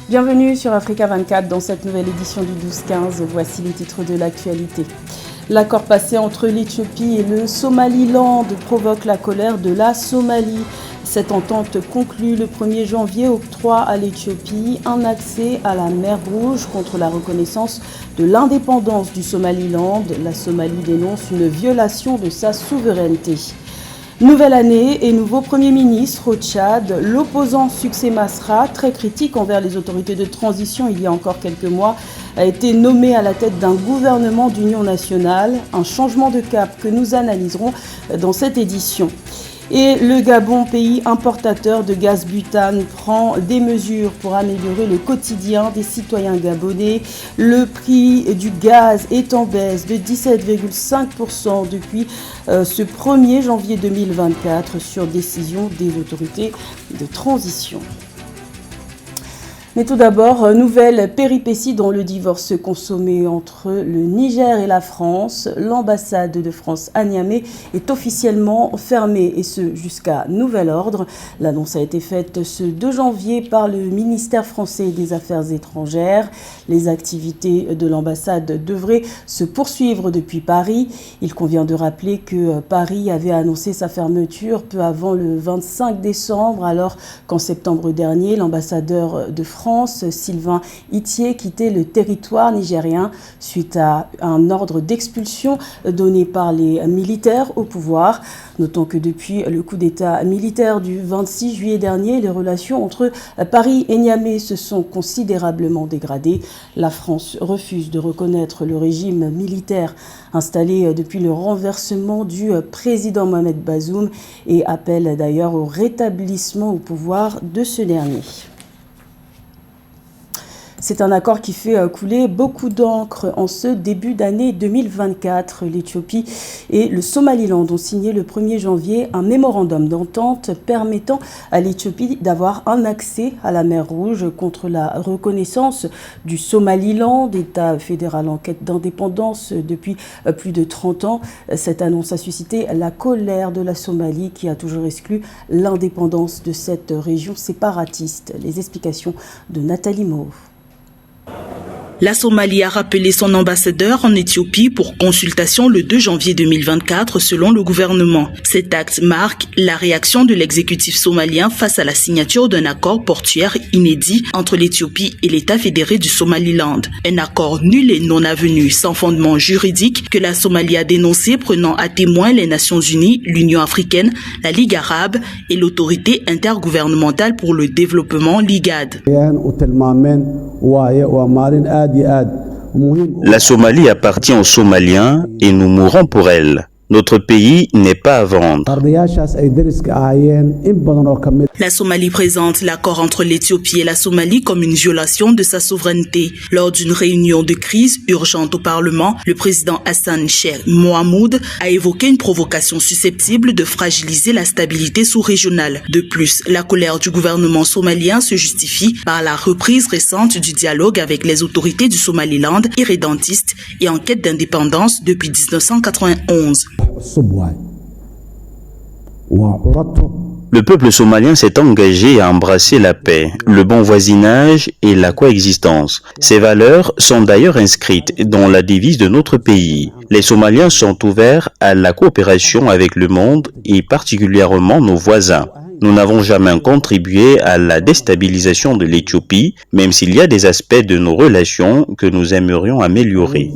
Bienvenue sur Africa 24 dans cette nouvelle édition du 12-15. Voici les titres de l'actualité. L'accord passé entre l'Éthiopie et le Somaliland provoque la colère de la Somalie. Cette entente conclue le 1er janvier octroie à l'Éthiopie un accès à la mer Rouge contre la reconnaissance de l'indépendance du Somaliland. La Somalie dénonce une violation de sa souveraineté. Nouvelle année et nouveau Premier ministre au Tchad. L'opposant Succès Masra, très critique envers les autorités de transition il y a encore quelques mois, a été nommé à la tête d'un gouvernement d'union nationale. Un changement de cap que nous analyserons dans cette édition. Et le Gabon, pays importateur de gaz butane, prend des mesures pour améliorer le quotidien des citoyens gabonais. Le prix du gaz est en baisse de 17,5% depuis ce 1er janvier 2024 sur décision des autorités de transition. Mais tout d'abord, nouvelle péripétie dans le divorce consommé entre le Niger et la France. L'ambassade de France à Niamey est officiellement fermée et ce jusqu'à nouvel ordre. L'annonce a été faite ce 2 janvier par le ministère français des Affaires étrangères. Les activités de l'ambassade devraient se poursuivre depuis Paris. Il convient de rappeler que Paris avait annoncé sa fermeture peu avant le 25 décembre, alors qu'en septembre dernier, l'ambassadeur de France, Sylvain Itier, quittait le territoire nigérien suite à un ordre d'expulsion donné par les militaires au pouvoir. Notons que depuis le coup d'État militaire du 26 juillet dernier, les relations entre Paris et Niamey se sont considérablement dégradées. La France refuse de reconnaître le régime militaire installé depuis le renversement du président Mohamed Bazoum et appelle d'ailleurs au rétablissement au pouvoir de ce dernier. C'est un accord qui fait couler beaucoup d'encre en ce début d'année 2024. L'Éthiopie et le Somaliland ont signé le 1er janvier un mémorandum d'entente permettant à l'Éthiopie d'avoir un accès à la mer Rouge contre la reconnaissance du Somaliland, État fédéral en quête d'indépendance depuis plus de 30 ans. Cette annonce a suscité la colère de la Somalie qui a toujours exclu l'indépendance de cette région séparatiste. Les explications de Nathalie Mauve. La Somalie a rappelé son ambassadeur en Éthiopie pour consultation le 2 janvier 2024 selon le gouvernement. Cet acte marque la réaction de l'exécutif somalien face à la signature d'un accord portuaire inédit entre l'Éthiopie et l'État fédéré du Somaliland. Un accord nul et non avenu, sans fondement juridique, que la Somalie a dénoncé, prenant à témoin les Nations Unies, l'Union africaine, la Ligue arabe et l'autorité intergouvernementale pour le développement, l'IGAD. La Somalie appartient aux Somaliens et nous mourrons pour elle. Notre pays n'est pas à vendre. La Somalie présente l'accord entre l'Éthiopie et la Somalie comme une violation de sa souveraineté. Lors d'une réunion de crise urgente au Parlement, le président Hassan Sheikh Mohamud a évoqué une provocation susceptible de fragiliser la stabilité sous-régionale. De plus, la colère du gouvernement somalien se justifie par la reprise récente du dialogue avec les autorités du Somaliland, irrédentistes et en quête d'indépendance depuis 1991. Le peuple somalien s'est engagé à embrasser la paix, le bon voisinage et la coexistence. Ces valeurs sont d'ailleurs inscrites dans la devise de notre pays. Les Somaliens sont ouverts à la coopération avec le monde et particulièrement nos voisins. Nous n'avons jamais contribué à la déstabilisation de l'Éthiopie, même s'il y a des aspects de nos relations que nous aimerions améliorer.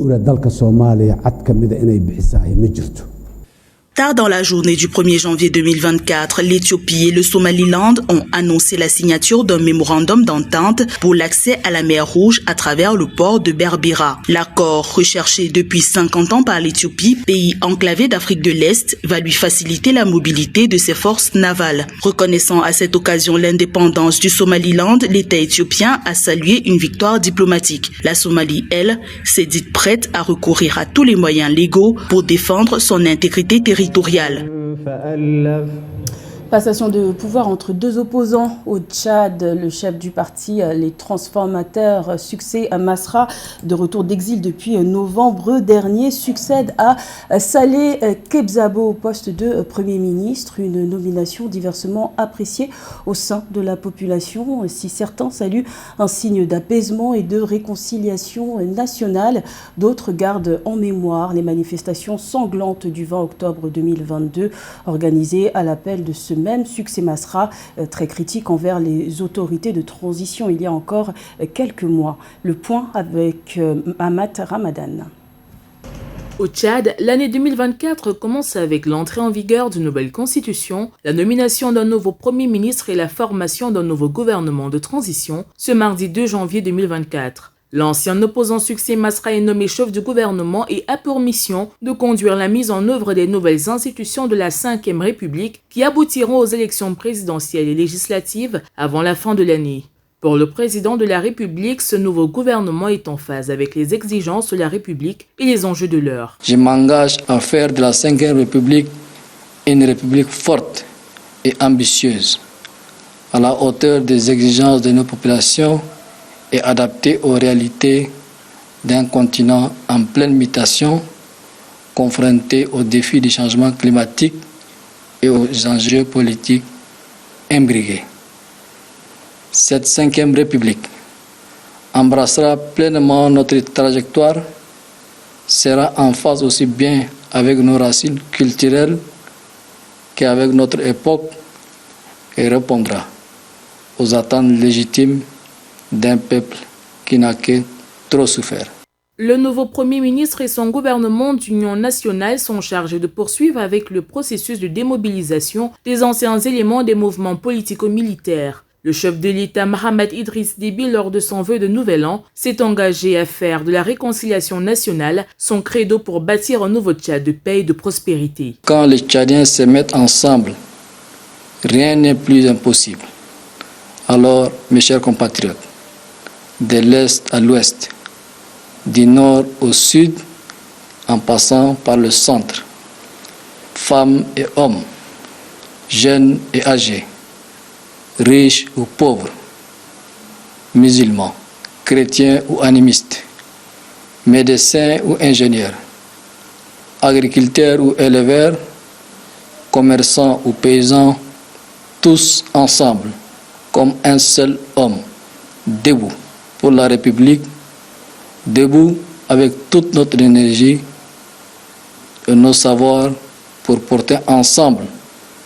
Tard dans la journée du 1er janvier 2024, l'Éthiopie et le Somaliland ont annoncé la signature d'un mémorandum d'entente pour l'accès à la mer Rouge à travers le port de Berbera. L'accord, recherché depuis 50 ans par l'Éthiopie, pays enclavé d'Afrique de l'Est, va lui faciliter la mobilité de ses forces navales. Reconnaissant à cette occasion l'indépendance du Somaliland, l'État éthiopien a salué une victoire diplomatique. La Somalie, elle, s'est dite prête à recourir à tous les moyens légaux pour défendre son intégrité territoriale. Passation de pouvoir entre deux opposants au Tchad. Le chef du parti Les Transformateurs, Succès Masra, de retour d'exil depuis novembre dernier, succède à Saleh Kebzabo au poste de Premier ministre. Une nomination diversement appréciée au sein de la population. Si certains saluent un signe d'apaisement et de réconciliation nationale, d'autres gardent en mémoire les manifestations sanglantes du 20 octobre 2022 organisées à l'appel de ce même Succès Masra, très critique envers les autorités de transition il y a encore quelques mois. Le point avec Amat Ramadan. Au Tchad, l'année 2024 commence avec l'entrée en vigueur d'une nouvelle constitution, la nomination d'un nouveau Premier ministre et la formation d'un nouveau gouvernement de transition ce mardi 2 janvier 2024. L'ancien opposant Succès Masra est nommé chef du gouvernement et a pour mission de conduire la mise en œuvre des nouvelles institutions de la Ve République qui aboutiront aux élections présidentielles et législatives avant la fin de l'année. Pour le président de la République, ce nouveau gouvernement est en phase avec les exigences de la République et les enjeux de l'heure. Je m'engage à faire de la Ve République une république forte et ambitieuse, à la hauteur des exigences de nos populations et adapté aux réalités d'un continent en pleine mutation, confronté aux défis du changement climatique et aux enjeux politiques imbriqués. Cette Ve République embrassera pleinement notre trajectoire, sera en phase aussi bien avec nos racines culturelles qu'avec notre époque et répondra aux attentes légitimes d'un peuple qui n'a que trop souffert. Le nouveau Premier ministre et son gouvernement d'union nationale sont chargés de poursuivre avec le processus de démobilisation des anciens éléments des mouvements politico-militaires. Le chef de l'État, Mohamed Idriss Déby, lors de son vœu de Nouvel An, s'est engagé à faire de la réconciliation nationale son credo pour bâtir un nouveau Tchad de paix et de prospérité. Quand les Tchadiens se mettent ensemble, rien n'est plus impossible. Alors, mes chers compatriotes, de l'Est à l'Ouest, du Nord au Sud, en passant par le centre, femmes et hommes, jeunes et âgés, riches ou pauvres, musulmans, chrétiens ou animistes, médecins ou ingénieurs, agriculteurs ou éleveurs, commerçants ou paysans, tous ensemble, comme un seul homme, debout pour la République, debout avec toute notre énergie et nos savoirs pour porter ensemble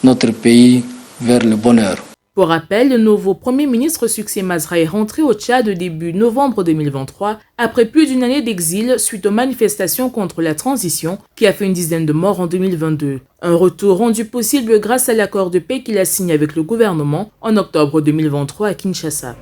notre pays vers le bonheur. Pour rappel, le nouveau Premier ministre Succès Masra est rentré au Tchad début novembre 2023, après plus d'une année d'exil suite aux manifestations contre la transition qui a fait une dizaine de morts en 2022. Un retour rendu possible grâce à l'accord de paix qu'il a signé avec le gouvernement en octobre 2023 à Kinshasa.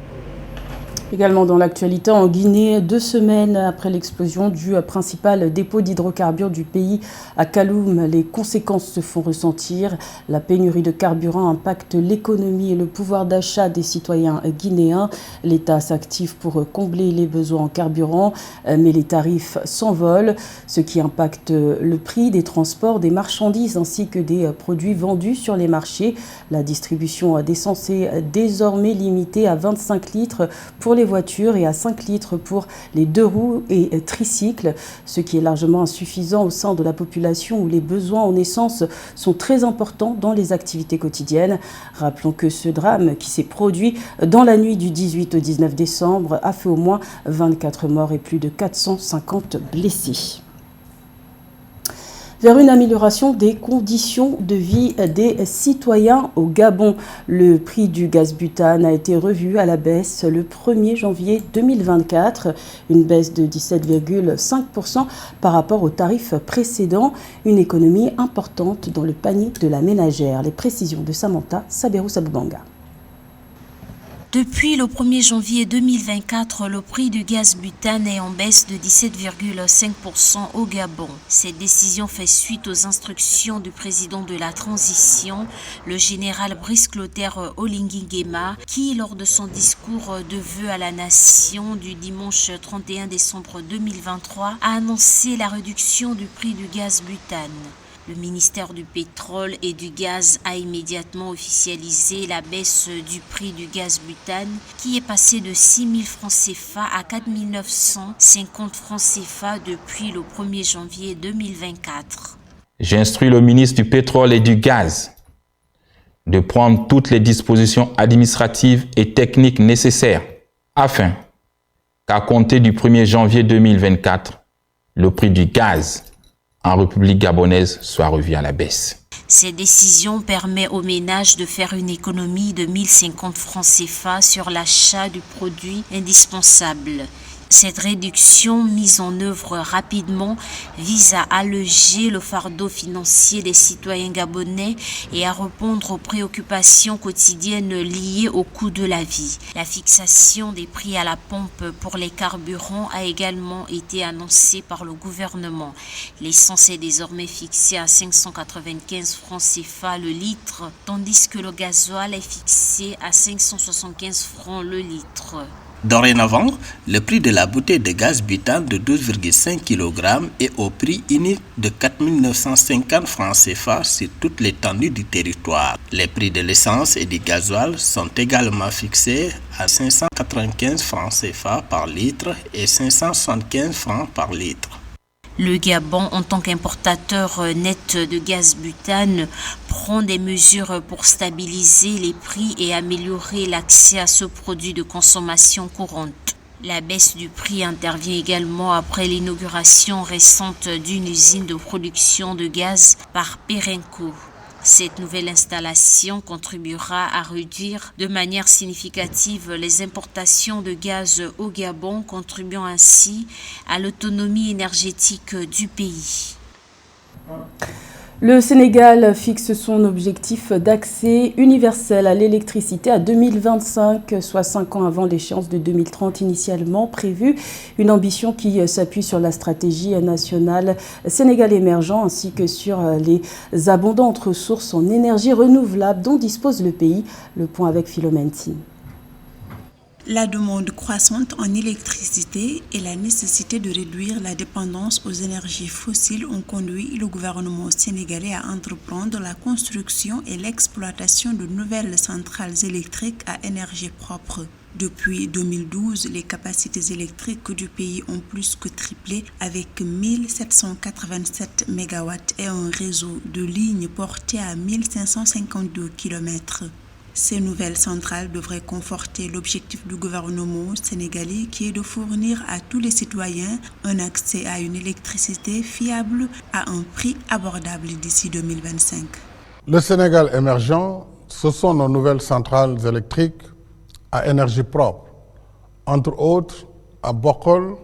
Également dans l'actualité, en Guinée, 2 semaines après l'explosion du principal dépôt d'hydrocarbures du pays à Kaloum, les conséquences se font ressentir. La pénurie de carburant impacte l'économie et le pouvoir d'achat des citoyens guinéens. L'État s'active pour combler les besoins en carburant, mais les tarifs s'envolent, ce qui impacte le prix des transports, des marchandises ainsi que des produits vendus sur les marchés. La distribution d'essence est désormais limitée à 25 litres pour les voitures et à 5 litres pour les 2 roues et tricycles, ce qui est largement insuffisant au sein de la population où les besoins en essence sont très importants dans les activités quotidiennes. Rappelons que ce drame qui s'est produit dans la nuit du 18 au 19 décembre a fait au moins 24 morts et plus de 450 blessés. Vers une amélioration des conditions de vie des citoyens au Gabon. Le prix du gaz butane a été revu à la baisse le 1er janvier 2024, une baisse de 17,5% par rapport au tarif précédent, une économie importante dans le panier de la ménagère. Les précisions de Samantha Saberou-Saboubanga. Depuis le 1er janvier 2024, le prix du gaz butane est en baisse de 17,5% au Gabon. Cette décision fait suite aux instructions du président de la transition, le général Brice Clotaire Oligui Nguema, qui, lors de son discours de vœux à la nation du dimanche 31 décembre 2023, a annoncé la réduction du prix du gaz butane. Le ministère du pétrole et du gaz a immédiatement officialisé la baisse du prix du gaz butane qui est passé de 6 000 francs CFA à 4 950 francs CFA depuis le 1er janvier 2024. J'instruis le ministre du pétrole et du gaz de prendre toutes les dispositions administratives et techniques nécessaires afin qu'à compter du 1er janvier 2024, le prix du gaz en République gabonaise soit revu à la baisse. Cette décision permet aux ménages de faire une économie de 1050 francs CFA sur l'achat du produit indispensable. Cette réduction mise en œuvre rapidement vise à alléger le fardeau financier des citoyens gabonais et à répondre aux préoccupations quotidiennes liées au coût de la vie. La fixation des prix à la pompe pour les carburants a également été annoncée par le gouvernement. L'essence est désormais fixée à 595 francs CFA le litre, tandis que le gasoil est fixé à 575 francs le litre. Dorénavant, le prix de la bouteille de gaz butane de 12,5 kg est au prix unique de 4 950 francs CFA sur toute l'étendue du territoire. Les prix de l'essence et du gasoil sont également fixés à 595 francs CFA par litre et 575 francs par litre. Le Gabon, en tant qu'importateur net de gaz butane, prend des mesures pour stabiliser les prix et améliorer l'accès à ce produit de consommation courante. La baisse du prix intervient également après l'inauguration récente d'une usine de production de gaz par Perenco. Cette nouvelle installation contribuera à réduire de manière significative les importations de gaz au Gabon, contribuant ainsi à l'autonomie énergétique du pays. Le Sénégal fixe son objectif d'accès universel à l'électricité à 2025, soit 5 ans avant l'échéance de 2030 initialement prévue. Une ambition qui s'appuie sur la stratégie nationale Sénégal émergent ainsi que sur les abondantes ressources en énergie renouvelable dont dispose le pays. Le point avec Philomène Tine. La demande croissante en électricité et la nécessité de réduire la dépendance aux énergies fossiles ont conduit le gouvernement sénégalais à entreprendre la construction et l'exploitation de nouvelles centrales électriques à énergie propre. Depuis 2012, les capacités électriques du pays ont plus que triplé avec 1787 MW et un réseau de lignes porté à 1552 km. Ces nouvelles centrales devraient conforter l'objectif du gouvernement sénégalais qui est de fournir à tous les citoyens un accès à une électricité fiable à un prix abordable d'ici 2025. Le Sénégal émergent, ce sont nos nouvelles centrales électriques à énergie propre, entre autres à Bokol,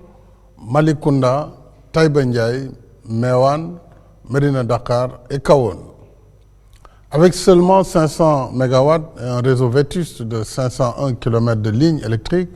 Malicounda, Taïba Ndiaye, Meouane, Médina Dakar et Kahone. Avec seulement 500 MW et un réseau vétuste de 501 km de lignes électriques,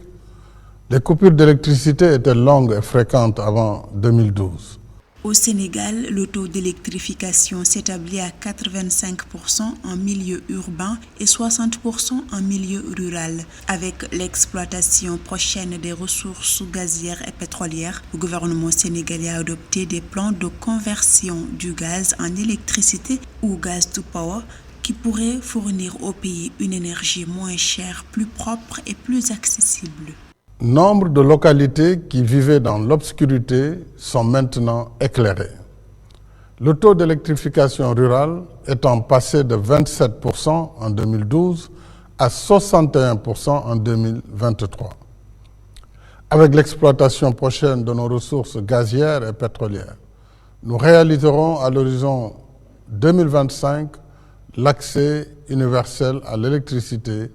les coupures d'électricité étaient longues et fréquentes avant 2012. Au Sénégal, le taux d'électrification s'établit à 85% en milieu urbain et 60% en milieu rural. Avec l'exploitation prochaine des ressources gazières et pétrolières, le gouvernement sénégalais a adopté des plans de conversion du gaz en électricité ou gaz to power qui pourraient fournir au pays une énergie moins chère, plus propre et plus accessible. Nombre de localités qui vivaient dans l'obscurité sont maintenant éclairées. Le taux d'électrification rurale étant passé de 27% en 2012 à 61% en 2023. Avec l'exploitation prochaine de nos ressources gazières et pétrolières, nous réaliserons à l'horizon 2025 l'accès universel à l'électricité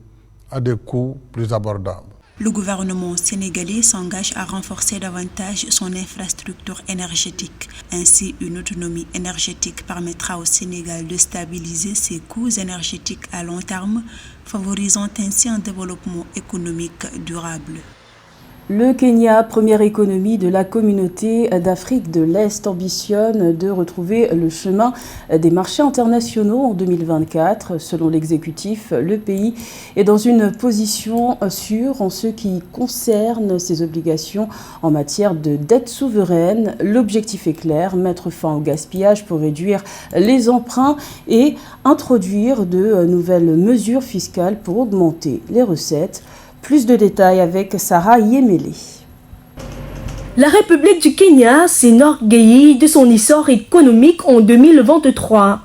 à des coûts plus abordables. Le gouvernement sénégalais s'engage à renforcer davantage son infrastructure énergétique. Ainsi, une autonomie énergétique permettra au Sénégal de stabiliser ses coûts énergétiques à long terme, favorisant ainsi un développement économique durable. Le Kenya, première économie de la communauté d'Afrique de l'Est, ambitionne de retrouver le chemin des marchés internationaux en 2024. Selon l'exécutif, le pays est dans une position sûre en ce qui concerne ses obligations en matière de dette souveraine. L'objectif est clair, mettre fin au gaspillage pour réduire les emprunts et introduire de nouvelles mesures fiscales pour augmenter les recettes. Plus de détails avec Sarah Yemele. La République du Kenya s'enorgueillit de son essor économique en 2023.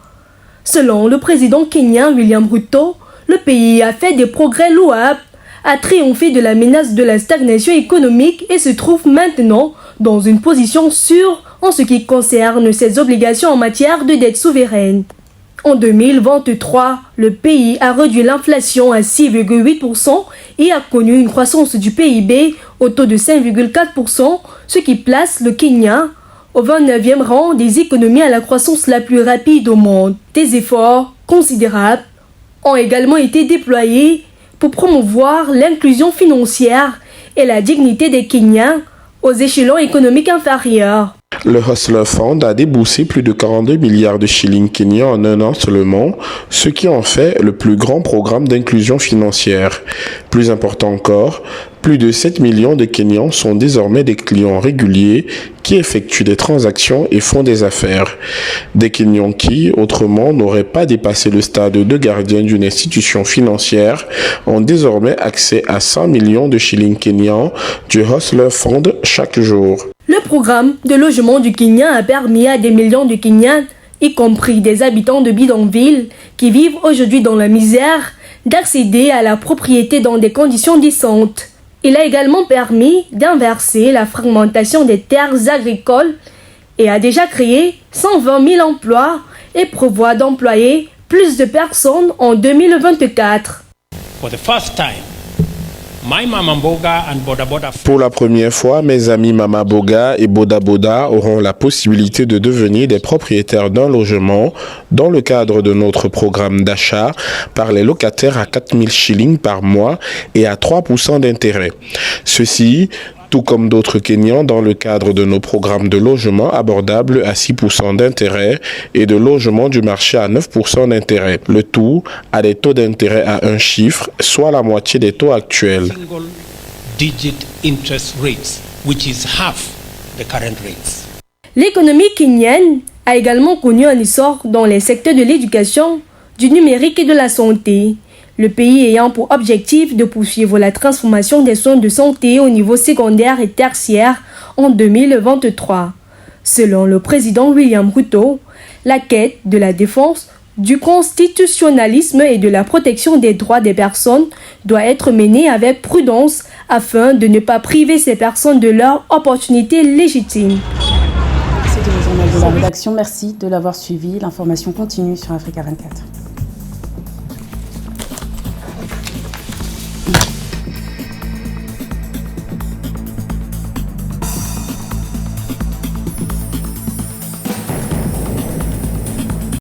Selon le président kenyan William Ruto, le pays a fait des progrès louables, a triomphé de la menace de la stagnation économique et se trouve maintenant dans une position sûre en ce qui concerne ses obligations en matière de dette souveraine. En 2023, le pays a réduit l'inflation à 6,8% et a connu une croissance du PIB au taux de 5,4%, ce qui place le Kenya au 29e rang des économies à la croissance la plus rapide au monde. Des efforts considérables ont également été déployés pour promouvoir l'inclusion financière et la dignité des Kenyans aux échelons économiques inférieurs. Le Hustler Fund a déboursé plus de 42 milliards de shillings kenyans en un an seulement, ce qui en fait le plus grand programme d'inclusion financière. Plus important encore, plus de 7 millions de Kenyans sont désormais des clients réguliers qui effectuent des transactions et font des affaires. Des Kenyans qui, autrement, n'auraient pas dépassé le stade de gardien d'une institution financière ont désormais accès à 100 millions de shillings kenyans du Hustler Fund chaque jour. Le programme de logement du Kenya a permis à des millions de Kenyans, y compris des habitants de bidonvilles qui vivent aujourd'hui dans la misère, d'accéder à la propriété dans des conditions décentes. Il a également permis d'inverser la fragmentation des terres agricoles et a déjà créé 120 000 emplois et prévoit d'employer plus de personnes en 2024. Pour la première fois, mes amis Mama Boga et Boda Boda auront la possibilité de devenir des propriétaires d'un logement dans le cadre de notre programme d'achat par les locataires à 4 000 shillings par mois et à 3% d'intérêt. Ceci, tout comme d'autres Kenyans dans le cadre de nos programmes de logement abordables à 6% d'intérêt et de logement du marché à 9% d'intérêt. Le tout à des taux d'intérêt à un chiffre, soit la moitié des taux actuels. L'économie kenyane a également connu un essor dans les secteurs de l'éducation, du numérique et de la santé. Le pays ayant pour objectif de poursuivre la transformation des soins de santé au niveau secondaire et tertiaire en 2023. Selon le président William Ruto, la quête de la défense du constitutionnalisme et de la protection des droits des personnes doit être menée avec prudence afin de ne pas priver ces personnes de leurs opportunités légitimes. C'était le journal de la rédaction. Merci de l'avoir suivi. L'information continue sur Africa 24.